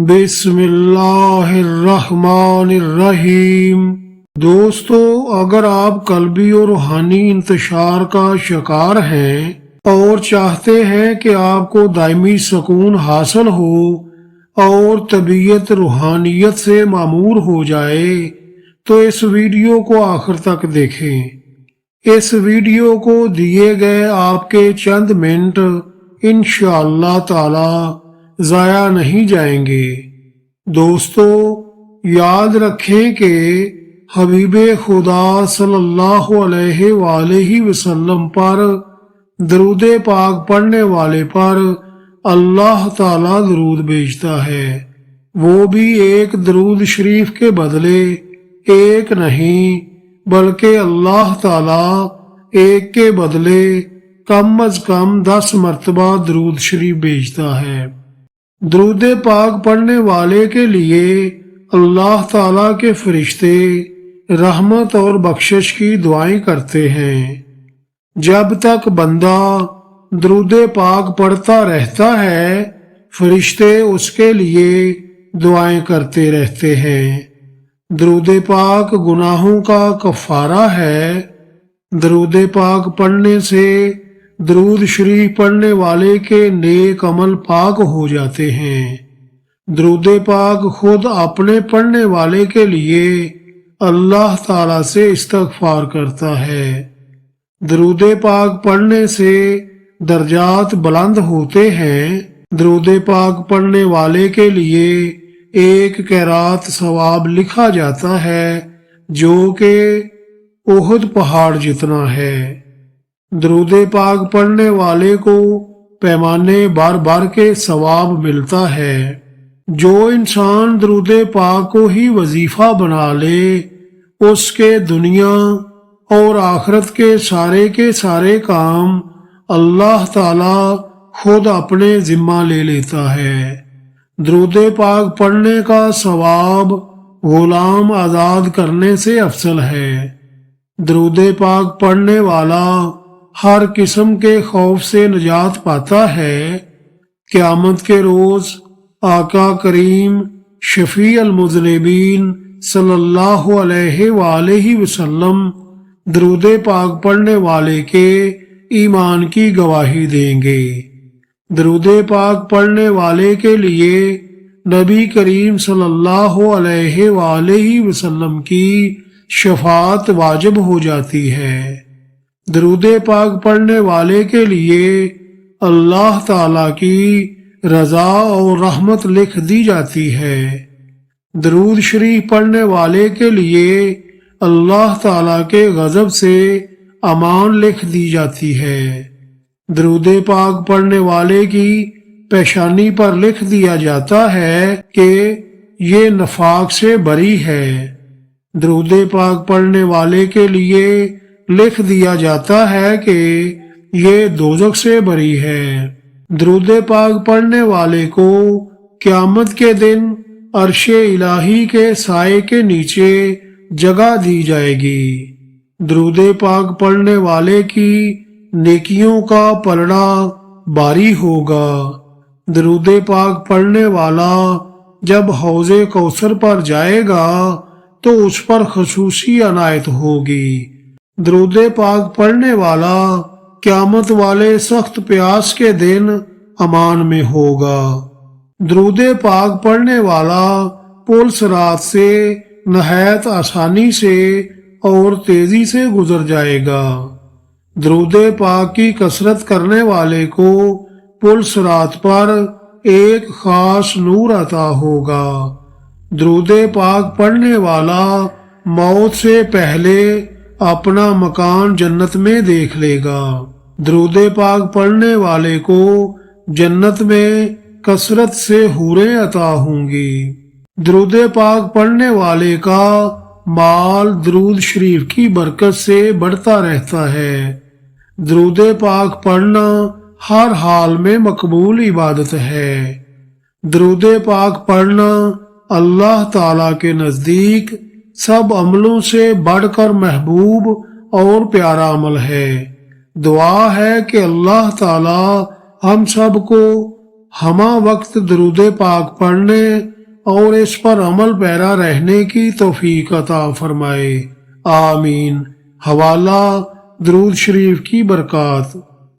بسم اللہ الرحمن الرحیم۔ دوستو، اگر آپ قلبی اور روحانی انتشار کا شکار ہیں اور چاہتے ہیں کہ آپ کو دائمی سکون حاصل ہو اور طبیعت روحانیت سے معمور ہو جائے تو اس ویڈیو کو آخر تک دیکھیں۔ اس ویڈیو کو دیے گئے آپ کے چند منٹ انشاءاللہ تعالی ضائع نہیں جائیں گے۔ دوستو، یاد رکھیں کہ حبیب خدا صلی اللہ علیہ وآلہ وسلم پر درود پاک پڑھنے والے پر اللہ تعالی درود بھیجتا ہے، وہ بھی ایک درود شریف کے بدلے ایک نہیں بلکہ اللہ تعالی ایک کے بدلے کم از کم 10 مرتبہ درود شریف بھیجتا ہے۔ درود پاک پڑھنے والے کے لیے اللہ تعالیٰ کے فرشتے رحمت اور بخشش کی دعائیں کرتے ہیں۔ جب تک بندہ درود پاک پڑھتا رہتا ہے، فرشتے اس کے لیے دعائیں کرتے رہتے ہیں۔ درود پاک گناہوں کا کفارہ ہے۔ درود پاک پڑھنے سے درود شریف پڑھنے والے کے نیک عمل پاک ہو جاتے ہیں۔ درود پاک خود اپنے پڑھنے والے کے لیے اللہ تعالیٰ سے استغفار کرتا ہے۔ درود پاک پڑھنے سے درجات بلند ہوتے ہیں۔ درود پاک پڑھنے والے کے لیے ایک قرات ثواب لکھا جاتا ہے جو کہ احد پہاڑ جتنا ہے۔ درود پاک پڑھنے والے کو پیمانے بار بار کے ثواب ملتا ہے۔ جو انسان درود پاک کو ہی وظیفہ بنا لے، اس کے دنیا اور آخرت کے سارے کام اللہ تعالی خود اپنے ذمہ لے لیتا ہے۔ درود پاک پڑھنے کا ثواب غلام آزاد کرنے سے افضل ہے۔ درود پاک پڑھنے والا ہر قسم کے خوف سے نجات پاتا ہے۔ قیامت کے روز آقا کریم شفیع المذنبین صلی اللہ علیہ وآلہ وسلم درود پاک پڑھنے والے کے ایمان کی گواہی دیں گے۔ درود پاک پڑھنے والے کے لیے نبی کریم صلی اللہ علیہ وآلہ وسلم کی شفاعت واجب ہو جاتی ہے۔ درود پاک پڑھنے والے کے لیے اللہ تعالی کی رضا اور رحمت لکھ دی جاتی ہے۔ درود شریف پڑھنے والے کے لیے اللہ تعالی کے غضب سے امان لکھ دی جاتی ہے۔ درود پاک پڑھنے والے کی پیشانی پر لکھ دیا جاتا ہے کہ یہ نفاق سے بری ہے۔ درود پاک پڑھنے والے کے لیے لکھ دیا جاتا ہے کہ یہ دوزخ سے بری ہے۔ درود پاک پڑھنے والے کو قیامت کے دن عرش الہی کے سائے کے نیچے جگہ دی جائے گی۔ درود پاک پڑھنے والے کی نیکیوں کا پلڑا باری ہوگا۔ درود پاک پڑھنے والا جب حوض کوثر پر جائے گا تو اس پر خصوصی عنایت ہوگی۔ درود پاک پڑھنے والا قیامت والے سخت پیاس کے دن امان میں ہوگا۔ درود پاک پڑھنے والا پل صراط سے نہایت آسانی سے اور تیزی سے گزر جائے گا۔ درود پاک کی کثرت کرنے والے کو پل صراط پر ایک خاص نور عطا ہوگا۔ درود پاک پڑھنے والا موت سے پہلے اپنا مکان جنت میں دیکھ لے گا۔ درود پاک پڑھنے والے کو جنت میں کثرت سے حوریں عطا ہوں گی۔ درود پاک پڑھنے والے کا مال درود شریف کی برکت سے بڑھتا رہتا ہے۔ درود پاک پڑھنا ہر حال میں مقبول عبادت ہے۔ درود پاک پڑھنا اللہ تعالی کے نزدیک سب عملوں سے بڑھ کر محبوب اور پیارا عمل ہے۔ دعا ہے کہ اللہ تعالی ہم سب کو ہمہ وقت درود پاک پڑھنے اور اس پر عمل پیرا رہنے کی توفیق عطا فرمائے، آمین۔ حوالہ درود شریف کی برکات۔